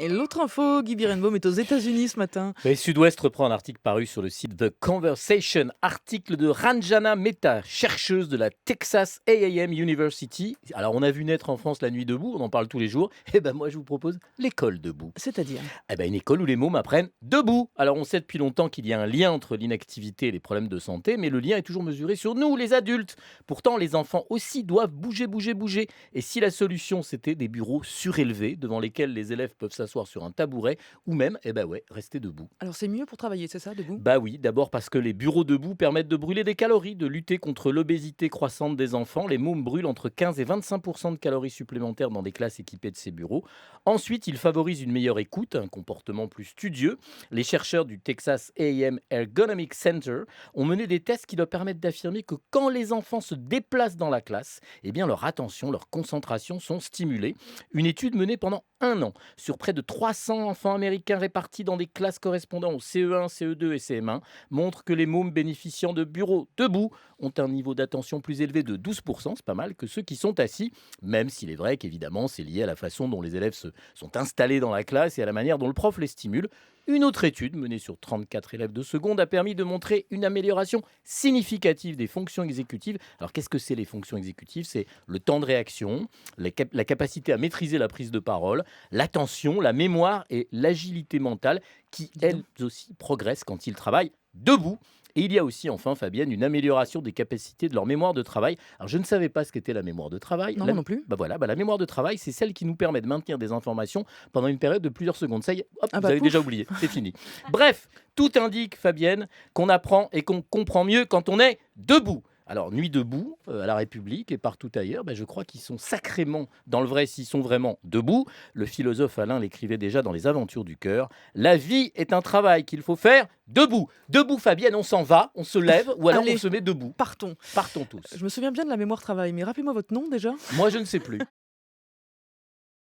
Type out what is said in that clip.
Et l'autre info, Guy Birenbaum est aux États-Unis ce matin. Et Sud-Ouest reprend un article paru sur le site The Conversation, article de Ranjana Mehta, chercheuse de la Texas A&M University. Alors on a vu naître en France la nuit debout, on en parle tous les jours. Et ben moi je vous propose l'école debout. C'est-à-dire? Eh ben une école où les mômes apprennent debout. Alors on sait depuis longtemps qu'il y a un lien entre l'inactivité et les problèmes de santé, mais le lien est toujours mesuré sur nous, les adultes. Pourtant les enfants aussi doivent bouger, bouger, bouger. Et si la solution c'était des bureaux surélevés devant lesquels les élèves peuvent s'asseoir sur un tabouret ou même, eh ben ouais, rester debout. Alors c'est mieux pour travailler, c'est ça, debout? Bah oui, d'abord parce que les bureaux debout permettent de brûler des calories, de lutter contre l'obésité croissante des enfants. Les mômes brûlent entre 15 et 25 de calories supplémentaires dans des classes équipées de ces bureaux. Ensuite, ils favorisent une meilleure écoute, un comportement plus studieux. Les chercheurs du Texas A&M Ergonomic Center ont mené des tests qui leur permettent d'affirmer que quand les enfants se déplacent dans la classe, eh bien leur attention, leur concentration sont stimulées. Une étude menée pendant un an sur près de 300 enfants américains répartis dans des classes correspondant au CE1, CE2 et CM1 montre que les mômes bénéficiant de bureaux debout ont un niveau d'attention plus élevé de 12%, c'est pas mal, que ceux qui sont assis, même s'il est vrai qu'évidemment c'est lié à la façon dont les élèves sont installés dans la classe et à la manière dont le prof les stimule. Une autre étude menée sur 34 élèves de seconde a permis de montrer une amélioration significative des fonctions exécutives. Alors qu'est-ce que c'est les fonctions exécutives? C'est le temps de réaction, la capacité à maîtriser la prise de parole, l'attention, la mémoire et l'agilité mentale qui, Dis elles donc. aussi, progressent quand ils travaillent debout. Et il y a aussi, enfin, Fabienne, une amélioration des capacités de leur mémoire de travail. Alors, je ne savais pas ce qu'était la mémoire de travail. Non, moi non plus. Bah voilà, la mémoire de travail, c'est celle qui nous permet de maintenir des informations pendant une période de plusieurs secondes. Ça y est, hop, Ah vous bah avez déjà pouf. oublié, c'est fini. Bref, tout indique, Fabienne, qu'on apprend et qu'on comprend mieux quand on est debout. Alors, Nuit debout, à la République et partout ailleurs, je crois qu'ils sont sacrément dans le vrai s'ils sont vraiment debout. Le philosophe Alain l'écrivait déjà dans Les Aventures du cœur. La vie est un travail qu'il faut faire debout. Debout, Fabienne, on s'en va, on se lève ou alors on Allez, se met debout. partons. Partons tous. Je me souviens bien de la mémoire travail, mais rappelez-moi votre nom déjà. Moi, je ne sais plus.